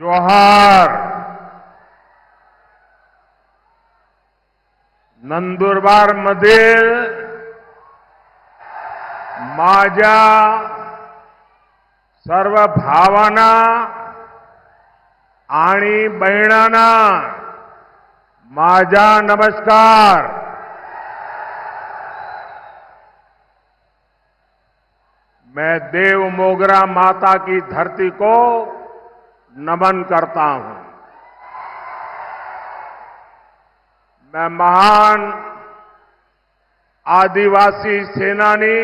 जोहार। नंदुरबार मधील माझ्या सर्व भावांना आणि बहिणांना माझा नमस्कार। मैं देव मोगरा माता की धरती को नमन करता हूं। मैं महान आदिवासी सेनानी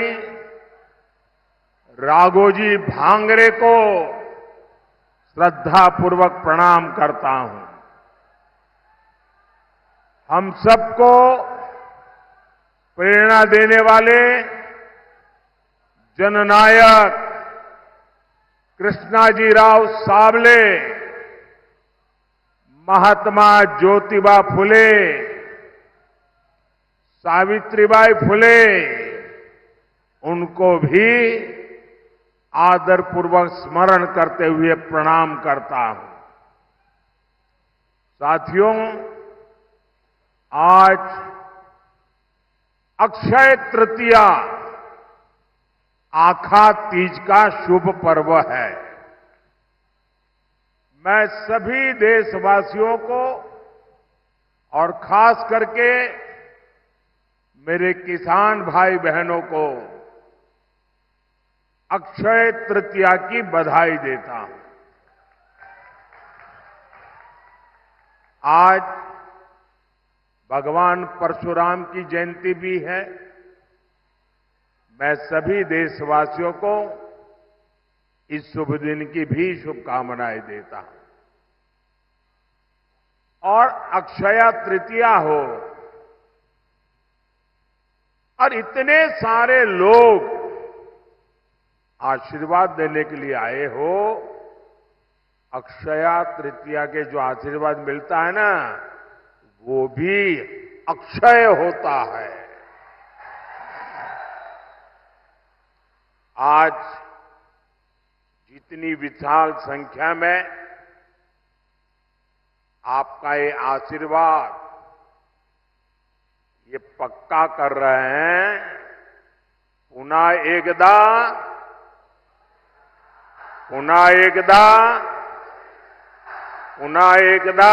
राघोजी भांगरे को श्रद्धापूर्वक प्रणाम करता हूं। हम सबको प्रेरणा देने वाले जननायक कृष्णाजीराव सावले, महात्मा ज्योतिबा फुले, सावित्रीबाई फुले, उनको भी आदरपूर्वक स्मरण करते हुए प्रणाम करता हूं। साथियों, आज अक्षय तृतीया आखा तीज का शुभ पर्व है। मैं सभी देशवासियों को और खास करके मेरे किसान भाई बहनों को अक्षय तृतीया की बधाई देता हूं। आज भगवान परशुराम की जयंती भी है। मैं सभी देशवासियों को इस शुभ दिन की भी शुभकामनाएं देता हूं। और अक्षय तृतीया हो और इतने सारे लोग आशीर्वाद देने के लिए आए हो। अक्षय तृतीया के जो आशीर्वाद मिलता है ना, वो भी अक्षय होता है। आज जितनी विशाल संख्या में आपका ये आशीर्वाद ये पक्का कर रहे हैं, पुनः एकदा पुनः एकदा पुनः एकदा।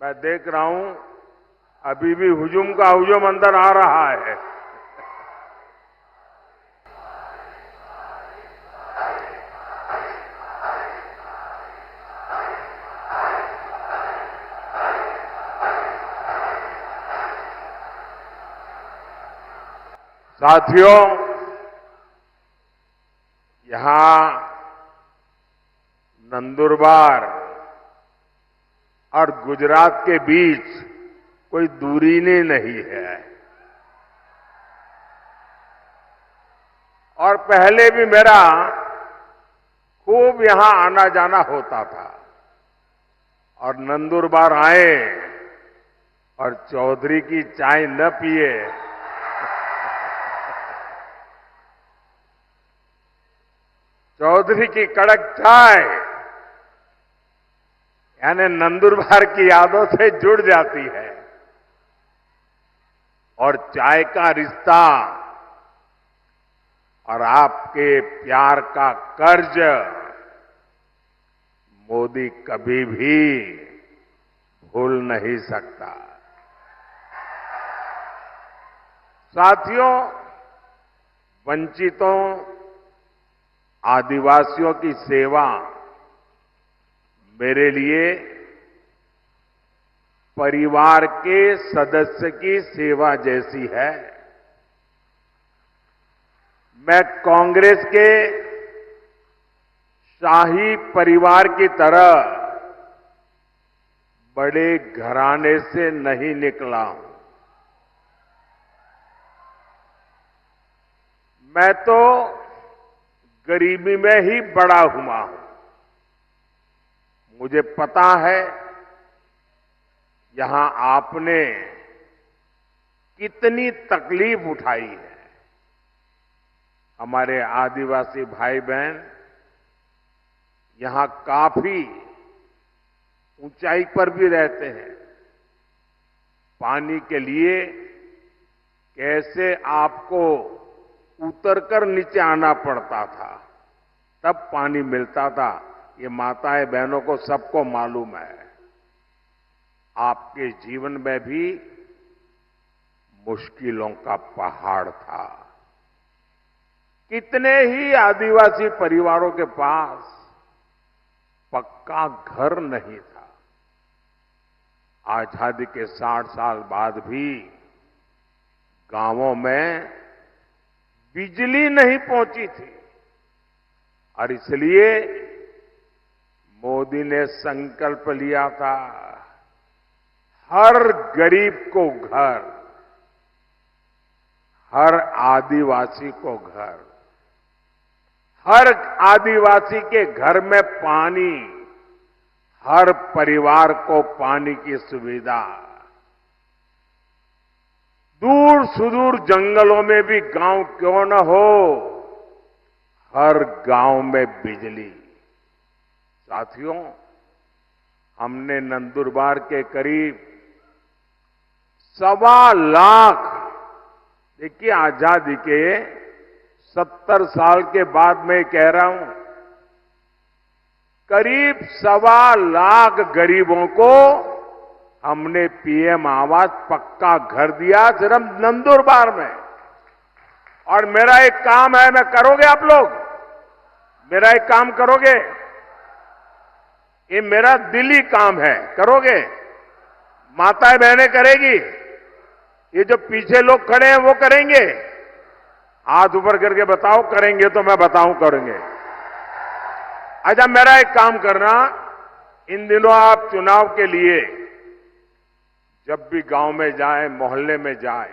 मैं देख रहा हूं अभी भी हुजूम का हुजूम अंदर आ रहा है। साथियों, यहां नंदुरबार और गुजरात के बीच कोई दूरी नहीं है। और पहले भी मेरा खूब यहां आना जाना होता था। और नंदुरबार आए और चौधरी की चाय न पिए चौधरी की कड़क चाय यानी नंदुरबार की यादों से जुड़ जाती है। और चाय का रिश्ता और आपके प्यार का कर्ज मोदी कभी भी भूल नहीं सकता। साथियों, वंचितों आदिवासियों की सेवा मेरे लिए परिवार के सदस्य की सेवा जैसी है। मैं कांग्रेस के शाही परिवार की तरह बड़े घराने से नहीं निकला हूं। मैं तो गरीबी में ही बड़ा हुआ हूं। मुझे पता है यहां आपने कितनी तकलीफ उठाई है। हमारे आदिवासी भाई बहन यहां काफी ऊंचाई पर भी रहते हैं। पानी के लिए कैसे आपको उतरकर नीचे आना पड़ता था, तब पानी मिलता था, ये माताएं बहनों को सबको मालूम है। आपके जीवन में भी मुश्किलों का पहाड़ था। कितने ही आदिवासी परिवारों के पास पक्का घर नहीं था। आजादी के 60 साल बाद भी गांवों में बिजली नहीं पहुंची थी और इसलिए मोदी ने संकल्प लिया था, हर गरीब को घर, हर आदिवासी को घर, हर आदिवासी के घर में पानी, हर परिवार को पानी की सुविधा। दूर सुदूर जंगलों में भी गांव क्यों न हो, हर गांव में बिजली। साथियों, हमने नंदुरबार के करीब 1.25 लाख, देखिए आजादी के 70 साल के बाद मैं कह रहा हूं, करीब 1.25 लाख गरीबों को हमने पीएम आवास पक्का घर दिया सिर्फ नंदुरबार में। और मेरा एक काम है, मैं करोगे आप लोग? मेरा एक काम करोगे? ये मेरा दिली काम है, करोगे? माताएं बहनें करेगी? ये जो पीछे लोग खड़े हैं वो करेंगे? हाथ ऊपर करके बताओ, करेंगे तो मैं बताऊं करेंगे। अच्छा, मेरा एक काम करना, इन दिनों आप चुनाव के लिए जब भी गांव में जाए, मोहल्ले में जाए,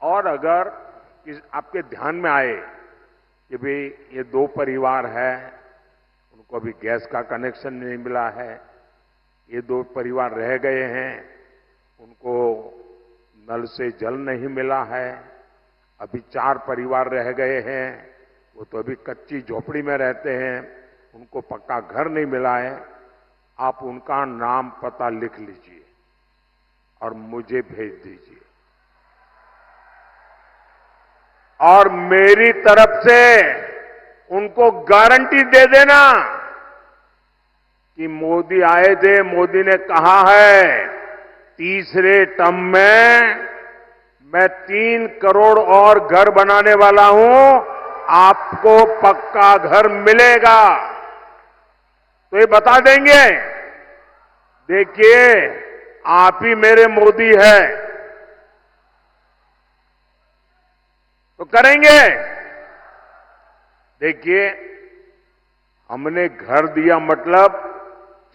और अगर आपके ध्यान में आए कि भाई ये 2 परिवार है, उनको अभी गैस का कनेक्शन नहीं मिला है, ये 2 परिवार रह गए हैं, उनको नल से जल नहीं मिला है, अभी 4 परिवार रह गए हैं, वो तो अभी कच्ची झोपड़ी में रहते हैं, उनको पक्का घर नहीं मिला है, आप उनका नाम पता लिख लीजिए और मुझे भेज दीजिए। और मेरी तरफ से उनको गारंटी दे देना कि मोदी आए थे, मोदी ने कहा है तीसरे टर्म में मैं 3 करोड़ और घर बनाने वाला हूं, आपको पक्का घर मिलेगा। तो ये बता देंगे, देखिए आप ही मेरे मोदी है, तो करेंगे। देखिए, हमने घर दिया मतलब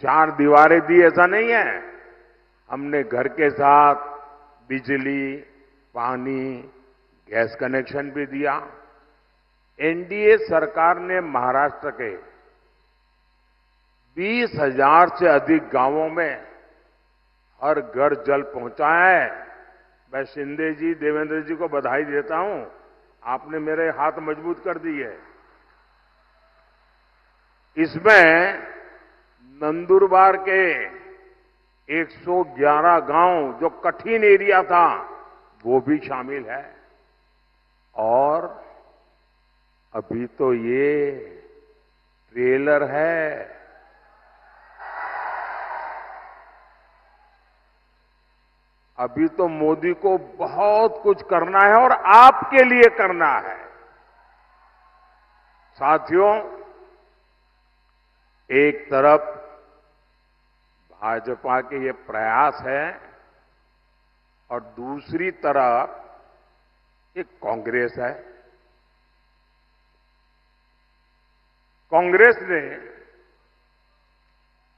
4 दीवारें दी ऐसा नहीं है। हमने घर के साथ बिजली, पानी, गैस कनेक्शन भी दिया। एनडीए सरकार ने महाराष्ट्र के 20,000 से अधिक गांवों में हर घर जल पहुंचाया है। मैं शिंदे जी, देवेंद्र जी को बधाई देता हूं, आपने मेरे हाथ मजबूत कर दिए। इसमें नंदुरबार के 111 गांव जो कठिन एरिया था वो भी शामिल है। और अभी तो ये ट्रेलर है, अभी तो मोदी को बहुत कुछ करना है और आपके लिए करना है। साथियों, एक तरफ भाजपा के ये प्रयास है और दूसरी तरफ एक कांग्रेस है। कांग्रेस ने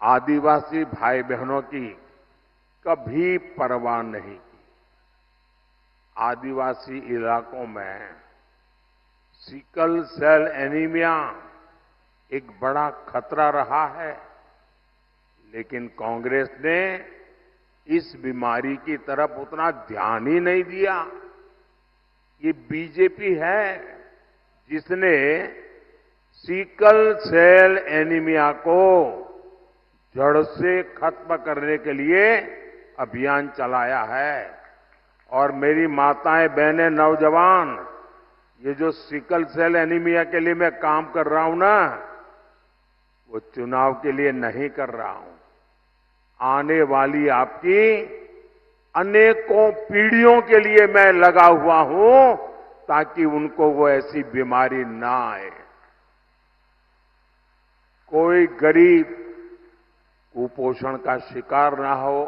आदिवासी भाई बहनों की कभी परवाह नहीं की। आदिवासी इलाकों में सिकल सेल एनीमिया एक बड़ा खतरा रहा है, लेकिन कांग्रेस ने इस बीमारी की तरफ उतना ध्यान ही नहीं दिया। ये बीजेपी है जिसने सिकल सेल एनीमिया को जड़ से खत्म करने के लिए अभियान चलाया है। और मेरी माताएं, बहनें, नौजवान, ये जो सिकल सेल एनीमिया के लिए मैं काम कर रहा हूं ना, वो चुनाव के लिए नहीं कर रहा हूं। आने वाली आपकी अनेकों पीढ़ियों के लिए मैं लगा हुआ हूं, ताकि उनको वो ऐसी बीमारी ना आए। कोई गरीब कुपोषण का शिकार ना हो,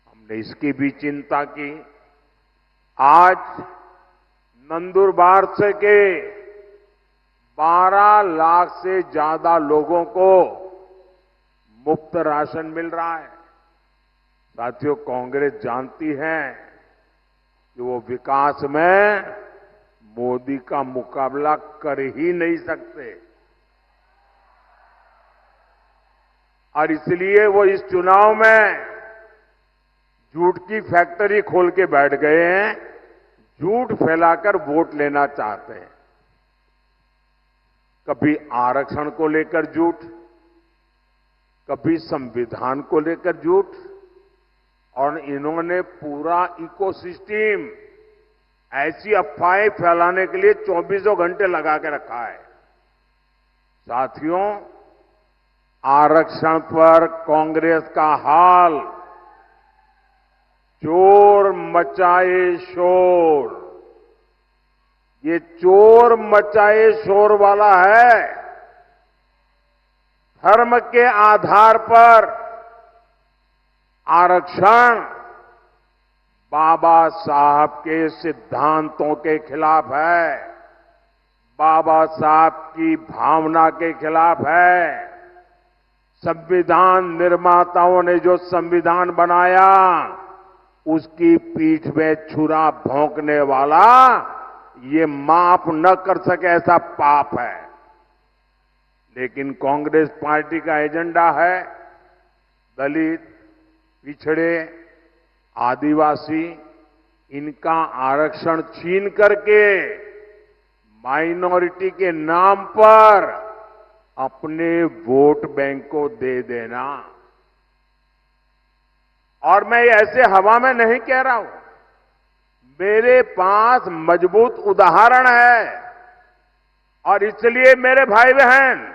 हमने इसकी भी चिंता की। आज नंदुरबार से के 12 लाख से ज्यादा लोगों को मुफ्त राशन मिल रहा है। साथियों, कांग्रेस जानती है कि वो विकास में मोदी का मुकाबला कर ही नहीं सकते, और इसलिए वो इस चुनाव में झूठ की फैक्ट्री खोल के बैठ गए हैं, झूठ फैलाकर वोट लेना चाहते हैं। कभी आरक्षण को लेकर झूठ, कभी संविधान को लेकर झूठ, और इन्होंने पूरा इकोसिस्टम ऐसी अफवाहें फैलाने के लिए 24 घंटे लगा के रखा है। साथियों, आरक्षण पर कांग्रेस का हाल चोर मचाए शोर, ये चोर मचाए शोर वाला है। धर्म के आधार पर आरक्षण बाबा साहब के सिद्धांतों के खिलाफ है, बाबा साहब की भावना के खिलाफ है। संविधान निर्माताओं ने जो संविधान बनाया, उसकी पीठ में छुरा भोंकने वाला ये माफ न कर सके ऐसा पाप है। लेकिन कांग्रेस पार्टी का एजेंडा है दलित, पिछड़े, आदिवासी, इनका आरक्षण छीन करके माइनॉरिटी के नाम पर अपने वोट बैंक को दे देना। और मैं ऐसे हवा में नहीं कह रहा हूं, मेरे पास मजबूत उदाहरण है। और इसलिए मेरे भाई बहन,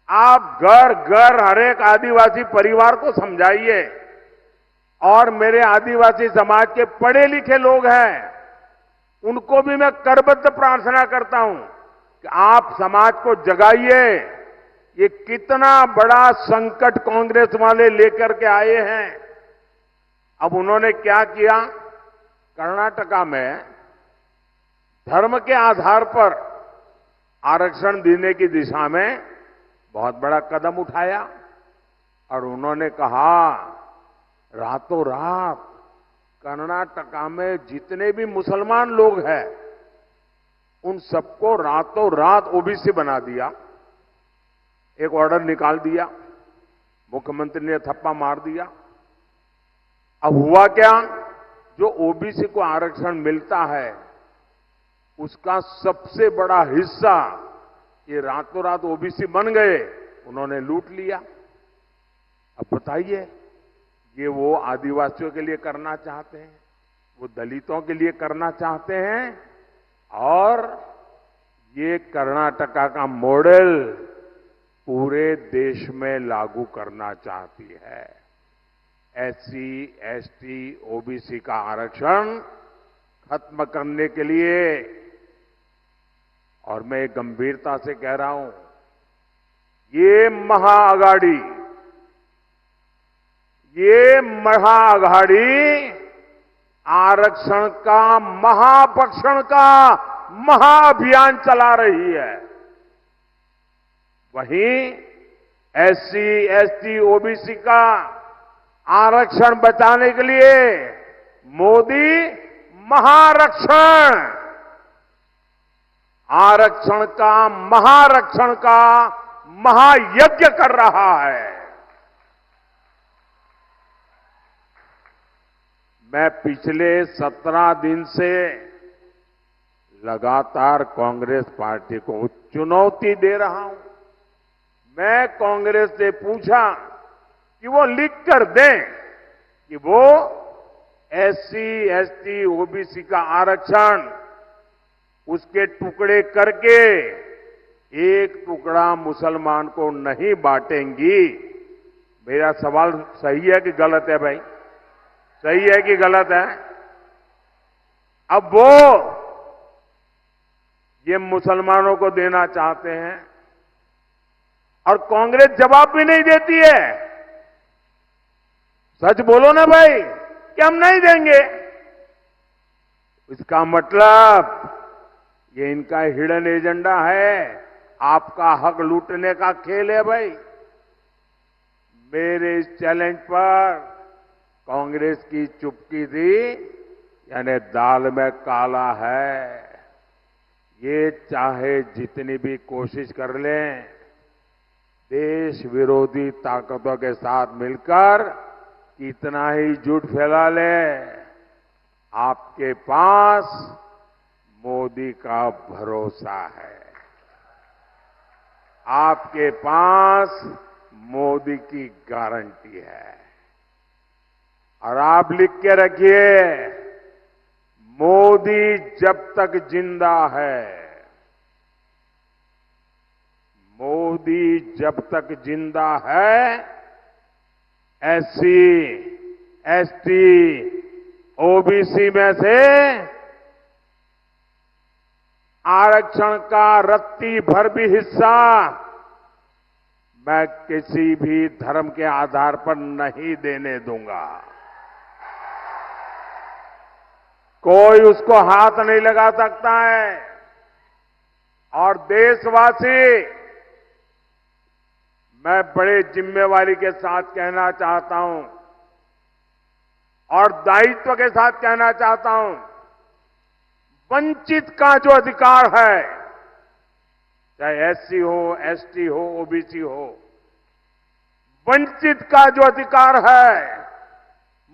आप घर घर हर एक आदिवासी परिवार को समझाइए, और मेरे आदिवासी समाज के पढ़े लिखे लोग हैं, उनको भी मैं करबद्ध प्रार्थना करता हूं कि आप समाज को जगाइए। ये कितना बड़ा संकट कांग्रेस वाले लेकर के आए हैं। अब उन्होंने क्या किया, कर्नाटका में धर्म के आधार पर आरक्षण देने की दिशा में बहुत बड़ा कदम उठाया, और उन्होंने कहा रातों रात कर्नाटका में जितने भी मुसलमान लोग हैं, उन सबको रातों रात ओबीसी बना दिया। एक ऑर्डर निकाल दिया, मुख्यमंत्री ने थप्पा मार दिया। अब हुआ क्या, जो ओबीसी को आरक्षण मिलता है, उसका सबसे बड़ा हिस्सा ये रातों रात ओबीसी बन गए, उन्होंने लूट लिया। अब बताइए, ये वो आदिवासियों के लिए करना चाहते हैं, वो दलितों के लिए करना चाहते हैं, और ये कर्नाटका का मॉडल पूरे देश में लागू करना चाहती है। एससी, एसटी, ओबीसी का आरक्षण खत्म करने के लिए। और मैं गंभीरता से कह रहा हूं, ये महाअघाड़ी आरक्षण का महापक्षण का महाअभियान चला रही है। वहीं एससी, एसटी, ओबीसी का आरक्षण बचाने के लिए मोदी महारक्षण, आरक्षण का महायज्ञ कर रहा है। मैं पिछले 17 दिन से लगातार कांग्रेस पार्टी को चुनौती दे रहा हूं। मैं कांग्रेस से पूछा कि वो लिख कर दें कि वो एससी, एसटी, ओबीसी का आरक्षण उसके टुकड़े करके एक टुकड़ा मुसलमान को नहीं बांटेंगी। मेरा सवाल सही है कि गलत है भाई? सही है कि गलत है? अब वो ये मुसलमानों को देना चाहते हैं और कांग्रेस जवाब भी नहीं देती है। सच बोलो ना भाई कि हम नहीं देंगे। इसका मतलब ये इनका हिडन एजेंडा है, आपका हक लूटने का खेल है भाई। मेरे इस चैलेंज पर कांग्रेस की चुप्पी थी, यानी दाल में काला है। ये चाहे जितनी भी कोशिश कर लें, देश विरोधी ताकतों के साथ मिलकर कितना ही झूठ फैला ले, आपके पास मोदी का भरोसा है, आपके पास मोदी की गारंटी है। और आप लिख के रखिए, मोदी जब तक जिंदा है, मोदी जब तक जिंदा है, एससी, एसटी, ओबीसी में से आरक्षण का रत्ती भर भी हिस्सा मैं किसी भी धर्म के आधार पर नहीं देने दूंगा। कोई उसको हाथ नहीं लगा सकता है। और देशवासी, मैं बड़े जिम्मेवारी के साथ कहना चाहता हूं और दायित्व के साथ कहना चाहता हूं, वंचित का जो अधिकार है, चाहे एससी हो, एसटी हो, ओबीसी हो, वंचित का जो अधिकार है,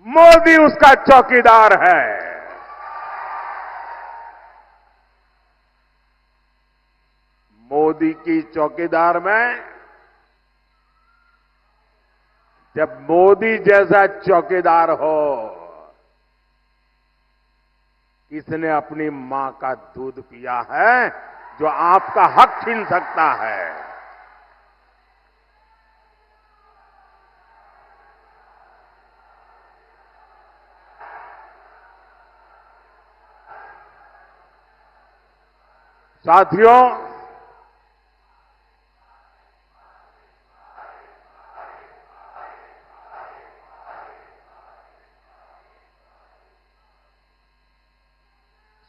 मोदी उसका चौकीदार है। मोदी की चौकीदार में जब मोदी जैसा चौकीदार हो, किसने अपनी मां का दूध पिया है जो आपका हक छीन सकता है? साथियों,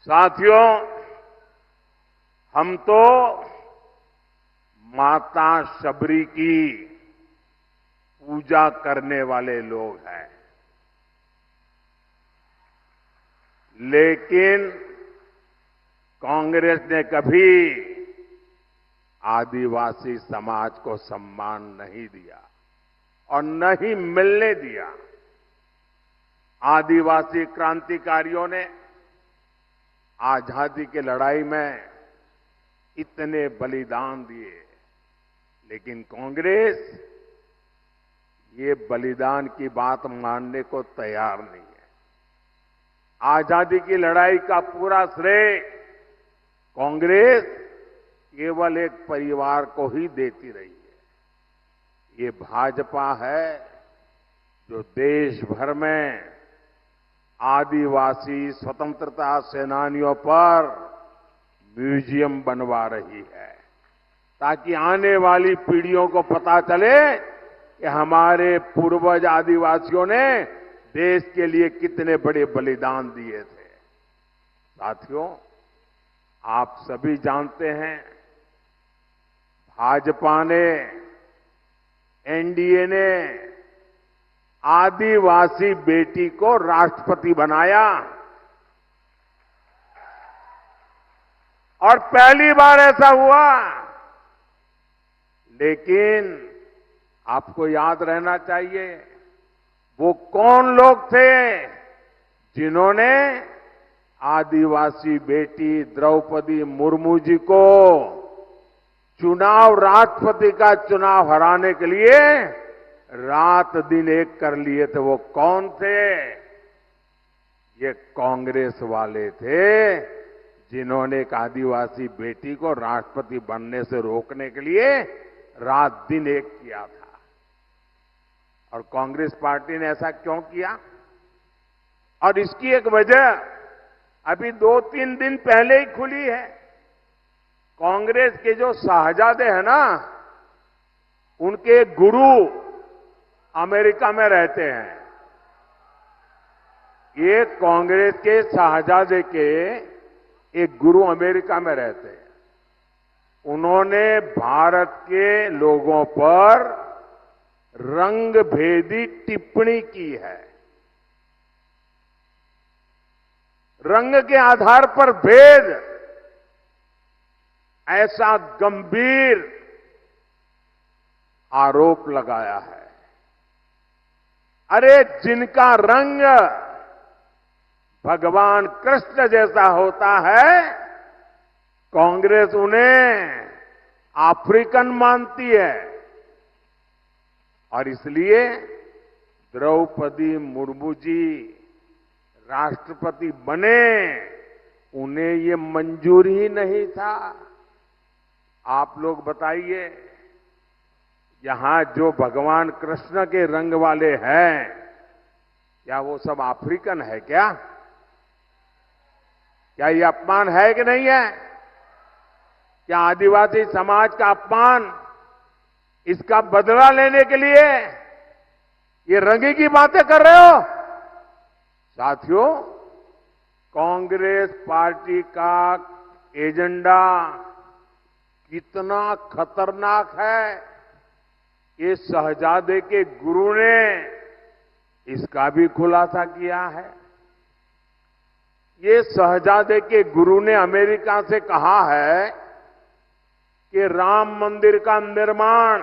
साथियों, हम तो माता शबरी की पूजा करने वाले लोग हैं, लेकिन कांग्रेस ने कभी आदिवासी समाज को सम्मान नहीं दिया और न ही मिलने दिया। आदिवासी क्रांतिकारियों ने आजादी की लड़ाई में इतने बलिदान दिए, लेकिन कांग्रेस ये बलिदान की बात मानने को तैयार नहीं है। आजादी की लड़ाई का पूरा श्रेय कांग्रेस केवल एक परिवार को ही देती रही है। ये भाजपा है जो देश भर में आदिवासी स्वतंत्रता सेनानियों पर म्यूजियम बनवा रही है, ताकि आने वाली पीढ़ियों को पता चले कि हमारे पूर्वज आदिवासियों ने देश के लिए कितने बड़े बलिदान दिए थे। साथियों, आप सभी जानते हैं, भाजपा ने, एनडीए ने आदिवासी बेटी को राष्ट्रपति बनाया और पहली बार ऐसा हुआ। लेकिन आपको याद रहना चाहिए, वो कौन लोग थे जिन्होंने आदिवासी बेटी द्रौपदी मुर्मू जी को चुनाव, राष्ट्रपति का चुनाव हराने के लिए रात दिन एक कर लिए थे। वो कौन थे? ये कांग्रेस वाले थे, जिन्होंने एक आदिवासी बेटी को राष्ट्रपति बनने से रोकने के लिए रात दिन एक किया था। और कांग्रेस पार्टी ने ऐसा क्यों किया? और इसकी एक वजह अभी 2-3 दिन पहले ही खुली है। कांग्रेस के जो शाहजादे हैं ना, उनके गुरु अमेरिका में रहते हैं। ये कांग्रेस के शाहजादे के एक गुरु अमेरिका में रहते हैं। उन्होंने भारत के लोगों पर रंगभेदी टिप्पणी की है। रंग के आधार पर भेद, ऐसा गंभीर आरोप लगाया है। अरे जिनका रंग भगवान कृष्ण जैसा होता है, कांग्रेस उन्हें अफ्रीकन मानती है। और इसलिए द्रौपदी मुर्मू जी राष्ट्रपति बने, उन्हें ये मंजूर ही नहीं था। आप लोग बताइए, यहां जो भगवान कृष्ण के रंग वाले हैं, क्या वो सब अफ्रीकन है क्या? क्या ये अपमान है कि नहीं है? क्या आदिवासी समाज का अपमान, इसका बदला लेने के लिए ये रंगी की बातें कर रहे हो? साथियों, कांग्रेस पार्टी का एजेंडा कितना खतरनाक है, ये शहजादे के गुरु ने इसका भी खुलासा किया है। ये शहजादे के गुरु ने अमेरिका से कहा है कि राम मंदिर का निर्माण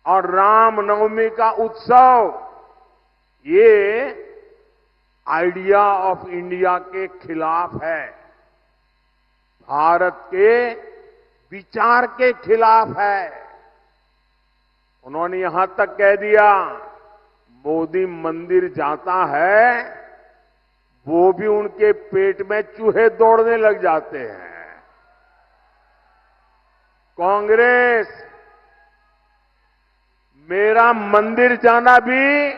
और रामनवमी का उत्सव ये आइडिया ऑफ इंडिया के खिलाफ है, भारत के विचार के खिलाफ है। उन्होंने यहां तक कह दिया, मोदी मंदिर जाता है, वो भी उनके पेट में चूहे दौड़ने लग जाते हैं। कांग्रेस मेरा मंदिर जाना भी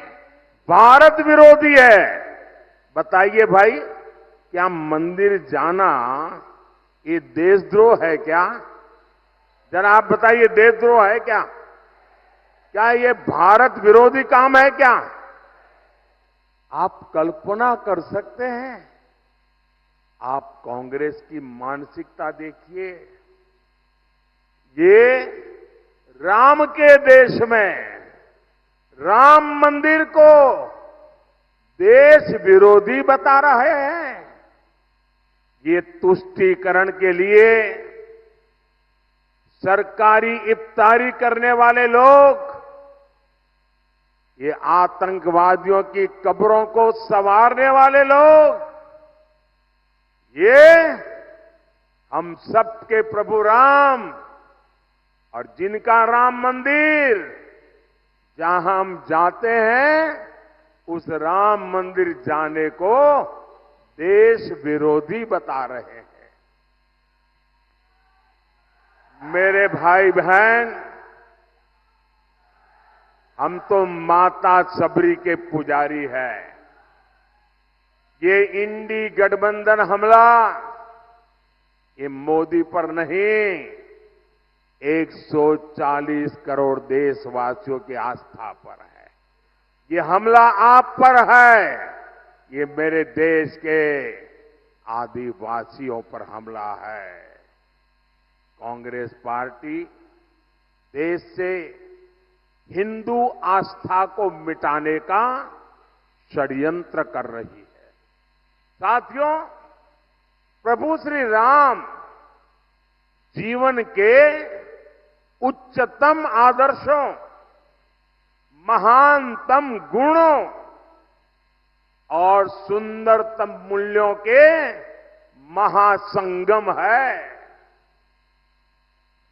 भारत विरोधी है। बताइए भाई, क्या मंदिर जाना ये देशद्रोह है क्या? जरा आप बताइए, देशद्रोह है क्या? क्या ये भारत विरोधी काम है क्या? आप कल्पना कर सकते हैं? आप कांग्रेस की मानसिकता देखिए। ये राम के देश में राम मंदिर को देश विरोधी बता रहे हैं। ये तुष्टीकरण के लिए सरकारी इफ्तारी करने वाले लोग, ये आतंकवादियों की कब्रों को संवारने वाले लोग, ये हम सबके प्रभु राम और जिनका राम मंदिर, जहां हम जाते हैं, उस राम मंदिर जाने को देश विरोधी बता रहे हैं। मेरे भाई बहन, हम तो माता सबरी के पुजारी हैं। ये इंडी गठबंधन हमला, ये मोदी पर नहीं, 140 करोड़ देशवासियों की आस्था पर है। ये हमला आप पर है, ये मेरे देश के आदिवासियों पर हमला है। कांग्रेस पार्टी देश से हिंदू आस्था को मिटाने का षड्यंत्र कर रही है। साथियों, प्रभु श्री राम जीवन के उच्चतम आदर्शों, महानतम गुणों और सुंदरतम मूल्यों के महासंगम है।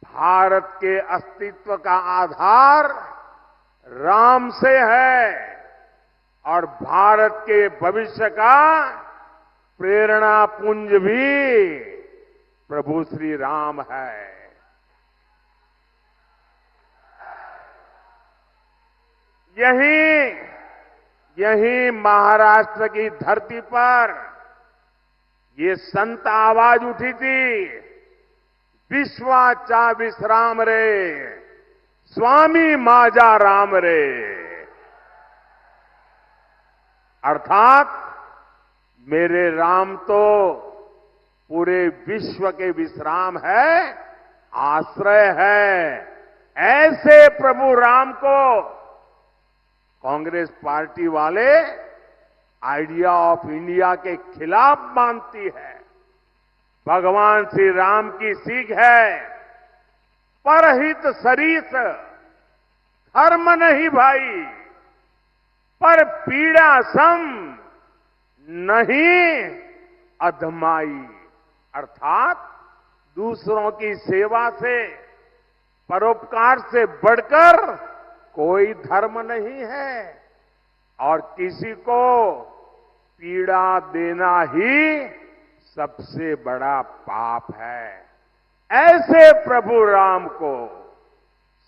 भारत के अस्तित्व का आधार राम से है और भारत के भविष्य का प्रेरणा पुंज भी प्रभु श्री राम है। यही महाराष्ट्र की धरती पर ये संत आवाज उठी थी, विश्वाचा विश्राम रे, स्वामी माजा राम रे। अर्थात मेरे राम तो पूरे विश्व के विश्राम है, आश्रय है। ऐसे प्रभु राम को कांग्रेस पार्टी वाले आइडिया ऑफ इंडिया के खिलाफ मानती है। भगवान श्री राम की सीख है, परहित सरीस, धर्म नहीं भाई, पर पीड़ा सम नहीं अधमाई। अर्थात दूसरों की सेवा से, परोपकार से बढ़कर कोई धर्म नहीं है और किसी को पीड़ा देना ही सबसे बड़ा पाप है। ऐसे प्रभु राम को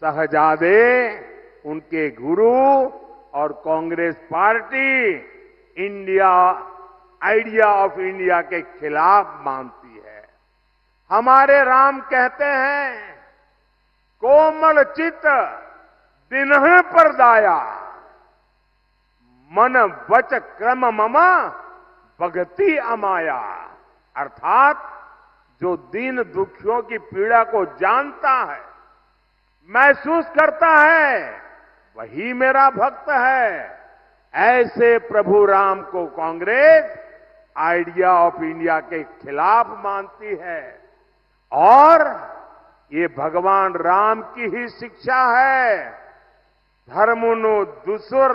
शहजादे, उनके गुरु और Congress party India idea of India के खिलाफ मानती है। हमारे राम कहते हैं, कोमल चित दिनह पर दाया, मन वच क्रम ममा भगति अमाया। अर्थात जो दीन दुखियों की पीड़ा को जानता है, महसूस करता है, वही मेरा भक्त है। ऐसे प्रभु राम को कांग्रेस आइडिया ऑफ इंडिया के खिलाफ मानती है और ये भगवान राम की ही शिक्षा है। धर्मुनु दुसुर,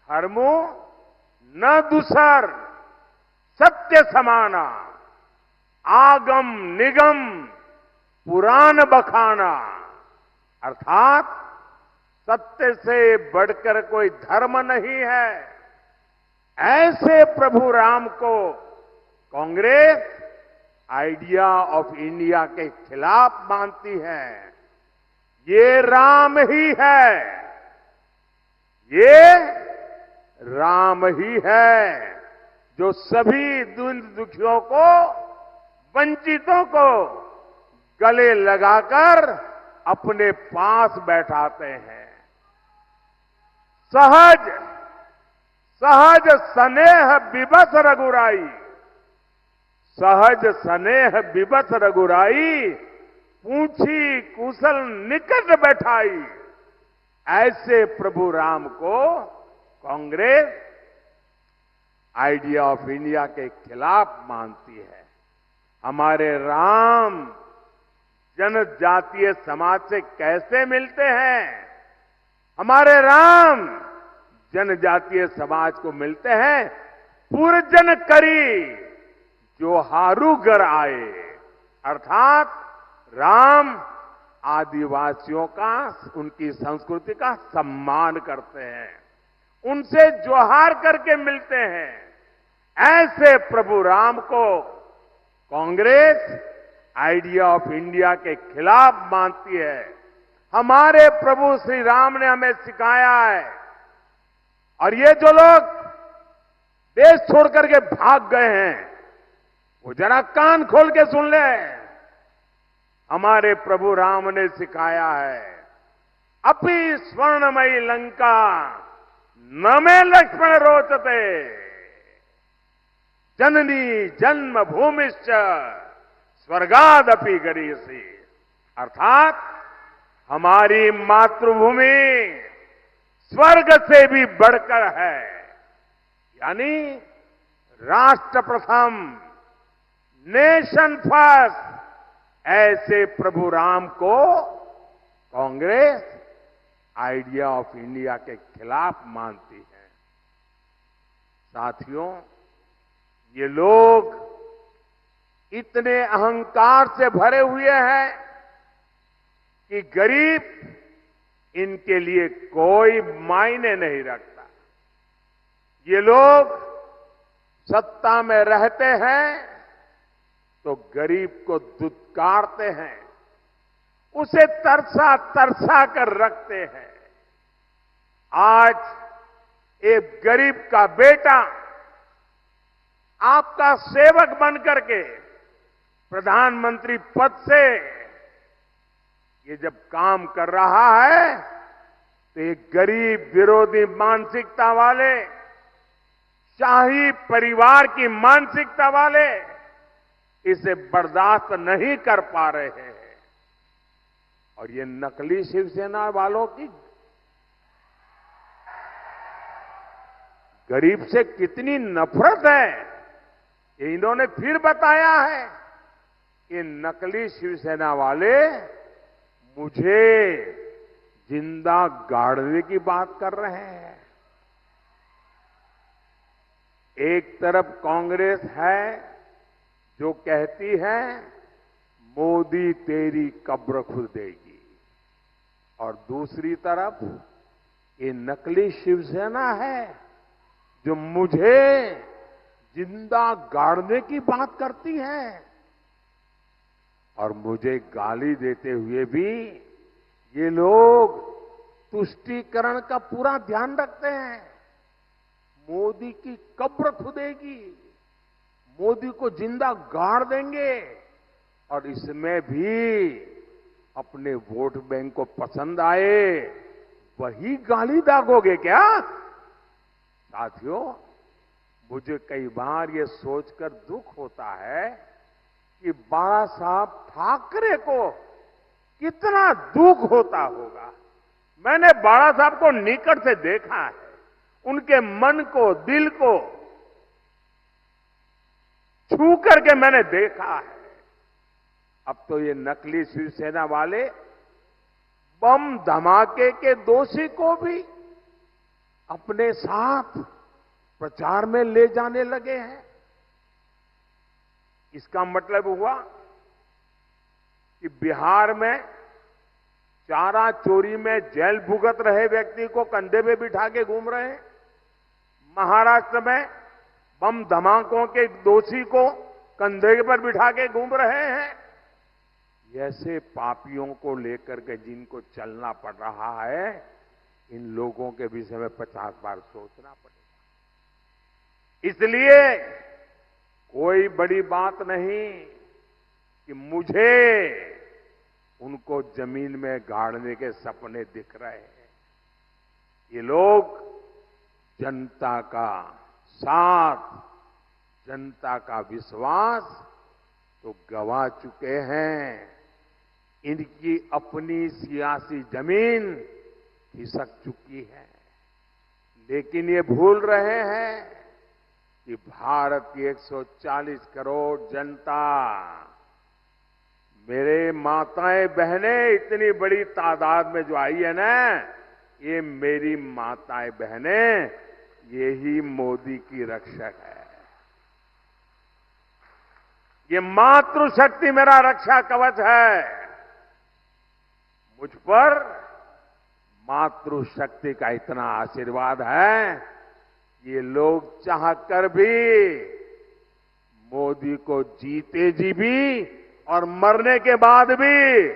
धर्मो न दुसर, सत्य समाना, आगम निगम पुराण बखाना। अर्थात सत्य से बढ़कर कोई धर्म नहीं है। ऐसे प्रभु राम को कांग्रेस आइडिया ऑफ इंडिया के खिलाफ मानती है। ये राम ही है, ये राम ही है जो सभी दीन दुखियों को, वंचितों को गले लगाकर अपने पास बैठाते हैं। सहज सहज स्नेह विबस रघुराई, सहज स्नेह विबस रघुराई, पूछी कुशल निकट बैठाई। ऐसे प्रभु राम को कांग्रेस आइडिया ऑफ इंडिया के खिलाफ मानती है। हमारे राम जनजातीय समाज से कैसे मिलते हैं? हमारे राम जनजातीय समाज को मिलते हैं, पूर्जन करी जो हारू घर आए। अर्थात राम आदिवासियों का, उनकी संस्कृति का सम्मान करते हैं, उनसे जोहार करके मिलते हैं। ऐसे प्रभु राम को कांग्रेस आइडिया ऑफ इंडिया के खिलाफ मानती है। हमारे प्रभु श्री राम ने हमें सिखाया है, और ये जो लोग देश छोड़ करके भाग गए हैं, वो जरा कान खोल के सुन ले। हमारे प्रभु राम ने सिखाया है, अपि स्वर्णमयी लंका न में लक्ष्मण रोचते, जननी जन्म भूमिश्च स्वर्गादपि गरीयसी। अर्थात हमारी मातृभूमि स्वर्ग से भी बढ़कर है, यानी राष्ट्र प्रथम, नेशन फर्स्ट। ऐसे प्रभु राम को कांग्रेस आइडिया ऑफ इंडिया के खिलाफ मानती है। साथियों, ये लोग इतने अहंकार से भरे हुए हैं कि गरीब इनके लिए कोई मायने नहीं रखता। ये लोग सत्ता में रहते हैं तो गरीब को दुत्कारते हैं, उसे तरसा तरसा कर रखते हैं। आज एक गरीब का बेटा आपका सेवक बनकर के प्रधानमंत्री पद से ये जब काम कर रहा है तो एक गरीब विरोधी मानसिकता वाले, शाही परिवार की मानसिकता वाले इसे बर्दाश्त नहीं कर पा रहे हैं। और ये नकली शिवसेना वालों की गरीब से कितनी नफरत है, ये इन्होंने फिर बताया है। ये नकली शिवसेना वाले मुझे जिंदा गाड़ने की बात कर रहे हैं। एक तरफ कांग्रेस है जो कहती है मोदी तेरी कब्र खुद देगी, और दूसरी तरफ ये नकली शिवसेना है जो मुझे जिंदा गाड़ने की बात करती है। और मुझे गाली देते हुए भी ये लोग तुष्टीकरण का पूरा ध्यान रखते हैं। मोदी की कब्र खुदेगी, मोदी को जिंदा गाड़ देंगे, और इसमें भी अपने वोट बैंक को पसंद आए वही गाली दागोगे क्या? साथियों, मुझे कई बार ये सोचकर दुख होता है कि बाला साहब ठाकरे को कितना दुख होता होगा। मैंने बाला साहब को निकट से देखा है, उनके मन को, दिल को छू करके मैंने देखा है। अब तो ये नकली शिवसेना वाले बम धमाके के दोषी को भी अपने साथ प्रचार में ले जाने लगे हैं। इसका मतलब हुआ कि बिहार में चारा चोरी में जेल भुगत रहे व्यक्ति को कंधे पे बिठा के घूम रहे हैं। महाराष्ट्र में बम धमाकों के दोषी को कंधे पर बिठा के घूम रहे हैं। ऐसे पापियों को लेकर के जिनको चलना पड़ रहा है, इन लोगों के विषय में 50 बार सोचना पड़ेगा। इसलिए कोई बड़ी बात नहीं कि मुझे उनको जमीन में गाड़ने के सपने दिख रहे हैं। ये लोग जनता का साथ, जनता का विश्वास तो गंवा चुके हैं। इनकी अपनी सियासी जमीन खिसक चुकी है। लेकिन ये भूल रहे हैं कि भारत की 140 करोड़ जनता, मेरे माताएं बहनें इतनी बड़ी तादाद में जो आई है ना, ये मेरी माताएं बहनें, यही मोदी की रक्षक है। ये मातृशक्ति मेरा रक्षा कवच है। मुझ पर मातृशक्ति का इतना आशीर्वाद है, ये लोग चाहकर भी मोदी को जीते जी भी और मरने के बाद भी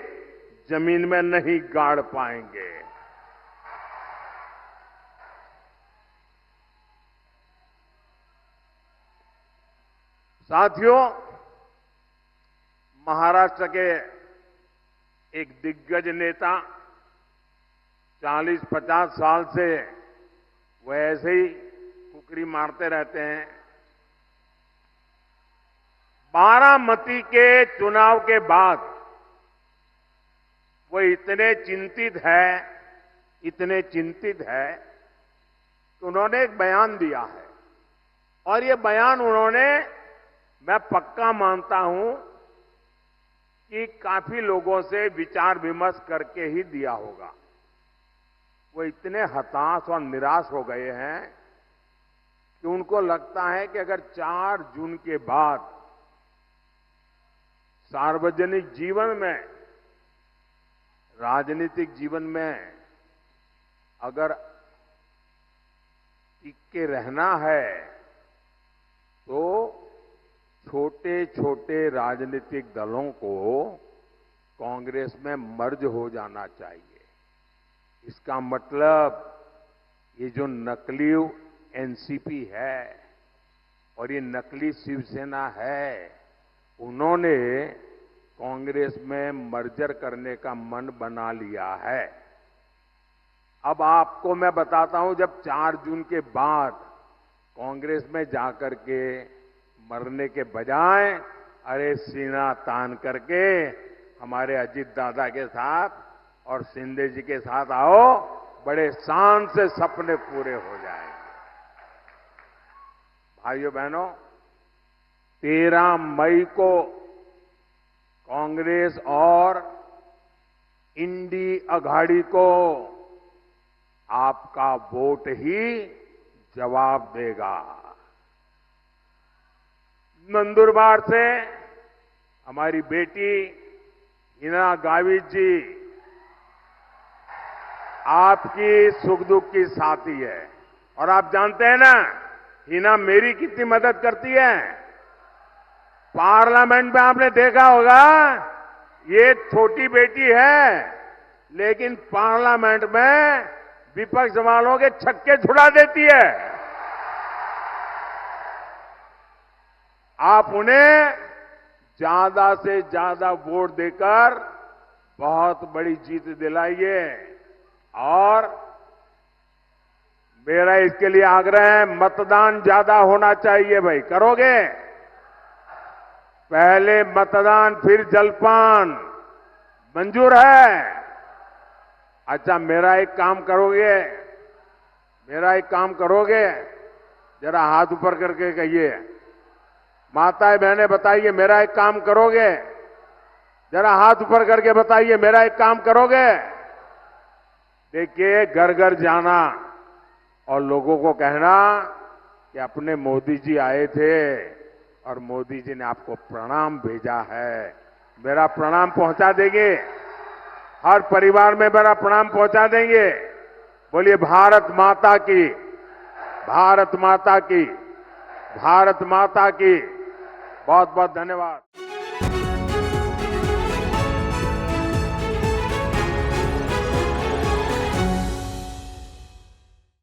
जमीन में नहीं गाड़ पाएंगे। साथियों, महाराष्ट्र के एक दिग्गज नेता 40-50 साल से वो ऐसे ही कुकरी मारते रहते हैं। बारामती के चुनाव के बाद वो इतने चिंतित है कि उन्होंने एक बयान दिया है, और ये बयान उन्होंने, मैं पक्का मानता हूं कि काफी लोगों से विचार विमर्श करके ही दिया होगा। वो इतने हताश और निराश हो गए हैं कि उनको लगता है कि अगर 4 जून के बाद सार्वजनिक जीवन में, राजनीतिक जीवन में अगर टिक के रहना है तो छोटे छोटे राजनीतिक दलों को कांग्रेस में मर्ज हो जाना चाहिए। इसका मतलब ये जो नकली एनसीपी है और ये नकली शिवसेना है, उन्होंने कांग्रेस में मर्जर करने का मन बना लिया है। अब आपको मैं बताता हूं, जब 4 जून के बाद कांग्रेस में जाकर के मरने के बजाय अरे सीना तान करके हमारे अजीत दादा के साथ और शिंदे जी के साथ आओ, बड़े शान से सपने पूरे हो जाएंगे। भाइयों बहनों, 13 मई को कांग्रेस और इंडी अघाड़ी को आपका वोट ही जवाब देगा। नंदुरबार से हमारी बेटी हिना गावित जी आपकी सुख दुख की साथी है, और आप जानते हैं ना हिना मेरी कितनी मदद करती है। पार्लियामेंट में आपने देखा होगा, ये छोटी बेटी है लेकिन पार्लियामेंट में विपक्ष वालों के छक्के छुड़ा देती है। आप उन्हें ज्यादा से ज्यादा वोट देकर बहुत बड़ी जीत दिलाइए। और मेरा इसके लिए आग्रह है, मतदान ज्यादा होना चाहिए। भाई करोगे? पहले मतदान फिर जलपान, मंजूर है? अच्छा, मेरा एक काम करोगे, जरा हाथ ऊपर करके कहिए। माताएं बहनें बताइए, मेरा एक काम करोगे? जरा हाथ ऊपर करके बताइए, मेरा एक काम करोगे? देखिए, घर घर जाना और लोगों को कहना कि अपने मोदी जी आए थे और मोदी जी ने आपको प्रणाम भेजा है। मेरा प्रणाम पहुंचा देंगे? हर परिवार में मेरा प्रणाम पहुंचा देंगे? बोलिए भारत माता की, भारत माता की, भारत माता की। बहुत बहुत धन्यवाद।